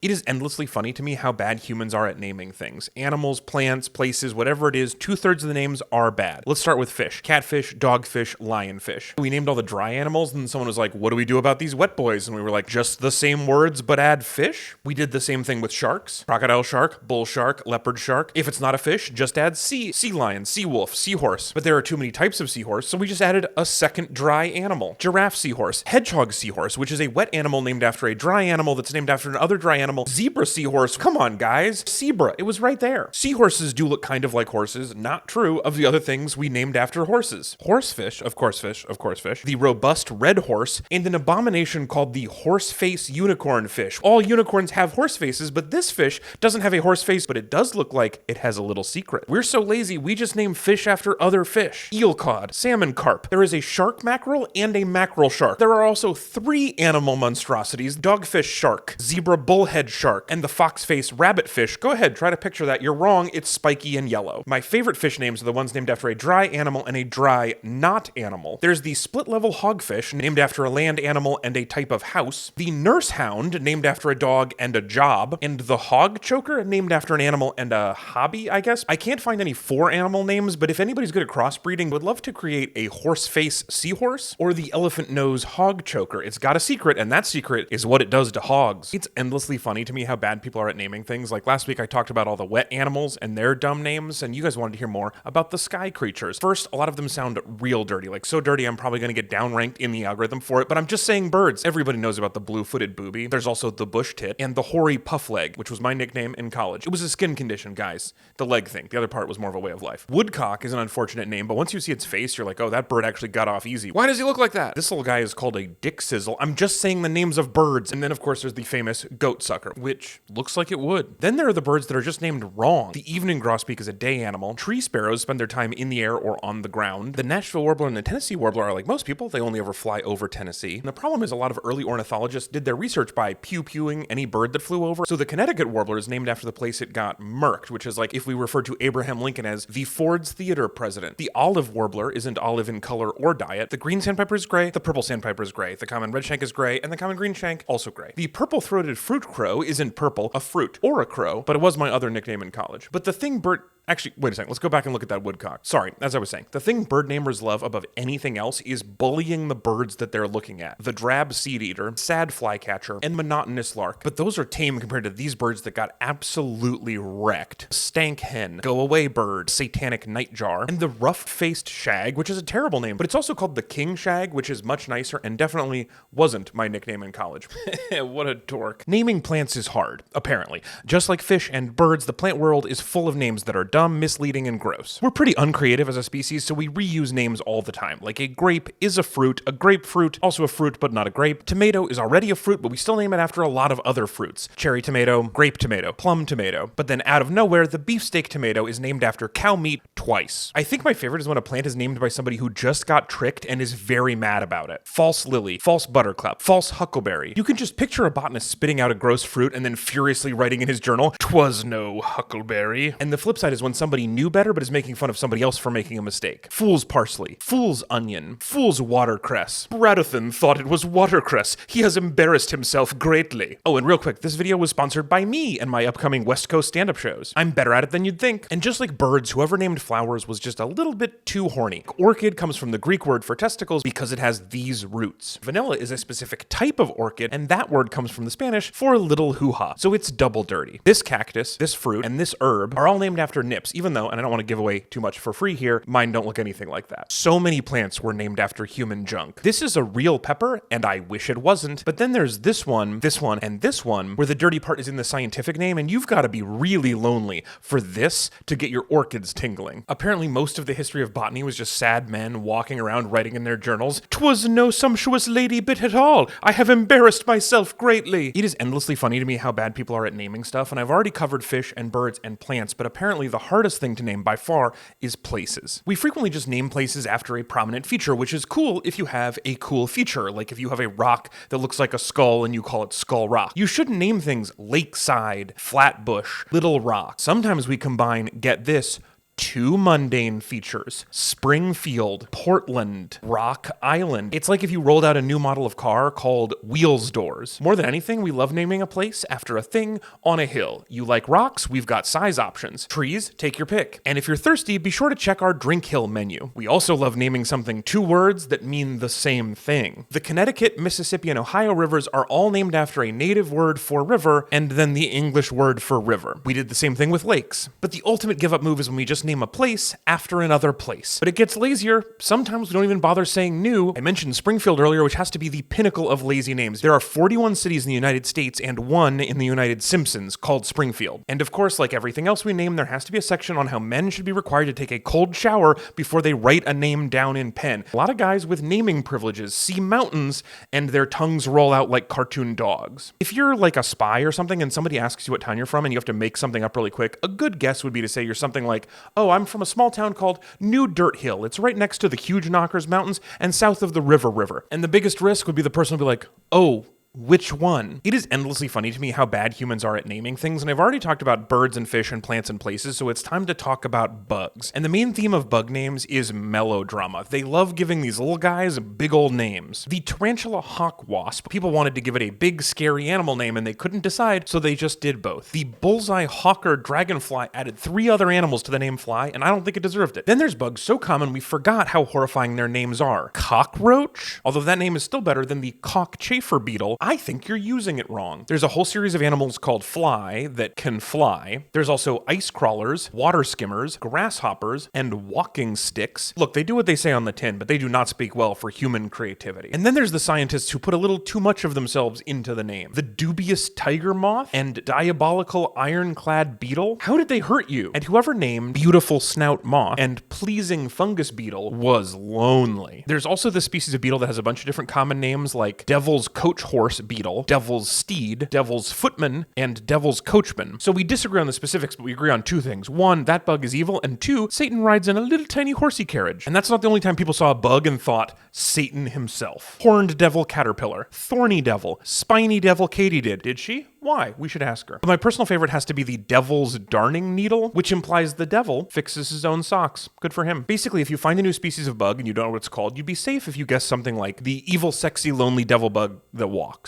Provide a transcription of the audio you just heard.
It is endlessly funny to me how bad humans are at naming things. Animals, plants, places, whatever it is, 2/3 of the names are bad. Let's start with fish. Catfish, dogfish, lionfish. We named all the dry animals, and then someone was like, what do we do about these wet boys? And we were like, just the same words, but add fish? We did the same thing with sharks. Crocodile shark, bull shark, leopard shark. If it's not a fish, just add sea lion, sea wolf, seahorse. But there are too many types of seahorse, so we just added a second dry animal. Giraffe seahorse, hedgehog seahorse, which is a wet animal named after a dry animal that's named after another dry animal. Zebra seahorse, come on guys. Zebra, it was right there. Seahorses do look kind of like horses, not true of the other things we named after horses. Horsefish, of course fish, the robust red horse, and an abomination called the horseface unicorn fish. All unicorns have horse faces, but this fish doesn't have a horse face, but it does look like it has a little secret. We're so lazy, we just name fish after other fish. Eel cod, salmon carp. There is a shark mackerel and a mackerel shark. There are also 3 animal monstrosities: dogfish shark, zebra bullhead shark, and the fox-face rabbitfish. Go ahead, try to picture that. You're wrong, it's spiky and yellow. My favorite fish names are the ones named after a dry animal and a dry not animal. There's the split-level hogfish, named after a land animal and a type of house, the nurse hound, named after a dog and a job, and the hog choker, named after an animal and a hobby, I guess. I can't find any 4 animal names, but if anybody's good at crossbreeding, would love to create a horse-face seahorse or the elephant nose hog choker. It's got a secret, and that secret is what it does to hogs. It's endlessly funny to me how bad people are at naming things. Like last week I talked about all the wet animals and their dumb names, and you guys wanted to hear more about the sky creatures. First, a lot of them sound real dirty, like so dirty I'm probably going to get downranked in the algorithm for it, but I'm just saying birds. Everybody knows about the blue-footed booby. There's also the bush tit and the hoary puff leg, which was my nickname in college. It was a skin condition, guys. The leg thing. The other part was more of a way of life. Woodcock is an unfortunate name, but once you see its face, you're like, oh, that bird actually got off easy. Why does he look like that? This little guy is called a dick sizzle. I'm just saying the names of birds. And then, of course, there's the famous goat sucker, which looks like it would. Then there are the birds that are just named wrong. The evening grosbeak is a day animal. Tree sparrows spend their time in the air or on the ground. The Nashville warbler and the Tennessee warbler are like most people. They only ever fly over Tennessee. And the problem is a lot of early ornithologists did their research by pew-pewing any bird that flew over. So the Connecticut warbler is named after the place it got murked, which is like if we referred to Abraham Lincoln as the Ford's Theater president. The olive warbler isn't olive in color or diet. The green sandpiper is gray. The purple sandpiper is gray. The common redshank is gray. And the common greenshank also gray. The purple-throated fruit crow isn't purple, a fruit, or a crow, but it was my other nickname in college. But the thing Actually, wait a second. Let's go back and look at that woodcock. Sorry, as I was saying, the thing bird namers love above anything else is bullying the birds that they're looking at. The drab seed eater, sad flycatcher, and monotonous lark. But those are tame compared to these birds that got absolutely wrecked. Stank hen, go away bird, satanic nightjar, and the rough-faced shag, which is a terrible name, but it's also called the king shag, which is much nicer and definitely wasn't my nickname in college. What a dork. Naming plants is hard, apparently. Just like fish and birds, the plant world is full of names that are dumb, misleading, and gross. We're pretty uncreative as a species, so we reuse names all the time. Like a grape is a fruit, a grapefruit, also a fruit but not a grape. Tomato is already a fruit, but we still name it after a lot of other fruits. Cherry tomato, grape tomato, plum tomato. But then out of nowhere, the beefsteak tomato is named after cow meat twice. I think my favorite is when a plant is named by somebody who just got tricked and is very mad about it. False lily, false buttercup, false huckleberry. You can just picture a botanist spitting out a gross fruit and then furiously writing in his journal, "'Twas no huckleberry." And the flip side is when somebody knew better but is making fun of somebody else for making a mistake. Fool's parsley, fool's onion, fool's watercress. Bradothan thought it was watercress. He has embarrassed himself greatly. Oh, and real quick, this video was sponsored by me and my upcoming West Coast stand-up shows. I'm better at it than you'd think. And just like birds, whoever named flowers was just a little bit too horny. Orchid comes from the Greek word for testicles because it has these roots. Vanilla is a specific type of orchid, and that word comes from the Spanish for little hoo-ha. So it's double dirty. This cactus, this fruit, and this herb are all named after nips, even though, and I don't want to give away too much for free here, mine don't look anything like that. So many plants were named after human junk. This is a real pepper, and I wish it wasn't. But then there's this one, and this one, where the dirty part is in the scientific name, and you've got to be really lonely for this to get your orchids tingling. Apparently, most of the history of botany was just sad men walking around writing in their journals, "'Twas no sumptuous lady bit at all. I have embarrassed myself greatly." It is endlessly funny to me how bad people are at naming stuff, and I've already covered fish and birds and plants, but apparently the hardest thing to name by far is places. We frequently just name places after a prominent feature, which is cool if you have a cool feature, like if you have a rock that looks like a skull and you call it Skull Rock. You shouldn't name things Lakeside, Flatbush, Little Rock. Sometimes we combine, get this, 2 mundane features: Springfield, Portland, Rock Island. It's like if you rolled out a new model of car called Wheels Doors. More than anything, we love naming a place after a thing on a hill. You like rocks? We've got size options. Trees? Take your pick. And if you're thirsty, be sure to check our Drink Hill menu. We also love naming something 2 words that mean the same thing. The Connecticut, Mississippi, and Ohio rivers are all named after a native word for river and then the English word for river. We did the same thing with lakes. But the ultimate give-up move is when we just name a place after another place. But it gets lazier. Sometimes we don't even bother saying new. I mentioned Springfield earlier, which has to be the pinnacle of lazy names. There are 41 cities in the United States and 1 in the United Simpsons called Springfield. And of course, like everything else we name, there has to be a section on how men should be required to take a cold shower before they write a name down in pen. A lot of guys with naming privileges see mountains and their tongues roll out like cartoon dogs. If you're like a spy or something and somebody asks you what town you're from and you have to make something up really quick, a good guess would be to say you're something like, oh, I'm from a small town called New Dirt Hill. It's right next to the Huge Knockers Mountains and south of the River. And the biggest risk would be the person would be like, oh, which one? It is endlessly funny to me how bad humans are at naming things, and I've already talked about birds and fish and plants and places, so it's time to talk about bugs. And the main theme of bug names is melodrama. They love giving these little guys big old names. The tarantula hawk wasp, people wanted to give it a big scary animal name and they couldn't decide, so they just did both. The bullseye hawker dragonfly added 3 other animals to the name fly, and I don't think it deserved it. Then there's bugs so common we forgot how horrifying their names are. Cockroach? Although that name is still better than the cockchafer beetle, I think you're using it wrong. There's a whole series of animals called fly that can fly. There's also ice crawlers, water skimmers, grasshoppers, and walking sticks. Look, they do what they say on the tin, but they do not speak well for human creativity. And then there's the scientists who put a little too much of themselves into the name. The dubious tiger moth and diabolical ironclad beetle. How did they hurt you? And whoever named beautiful snout moth and pleasing fungus beetle was lonely. There's also the species of beetle that has a bunch of different common names like devil's coach horse beetle, devil's steed, devil's footman, and devil's coachman. So we disagree on the specifics, but we agree on 2 things. 1, that bug is evil, and 2, Satan rides in a little tiny horsey carriage. And that's not the only time people saw a bug and thought Satan himself. Horned devil caterpillar, thorny devil, spiny devil katydid. Did she? Why? We should ask her. But my personal favorite has to be the devil's darning needle, which implies the devil fixes his own socks. Good for him. Basically, if you find a new species of bug and you don't know what it's called, you'd be safe if you guess something like the evil, sexy, lonely devil bug that walks.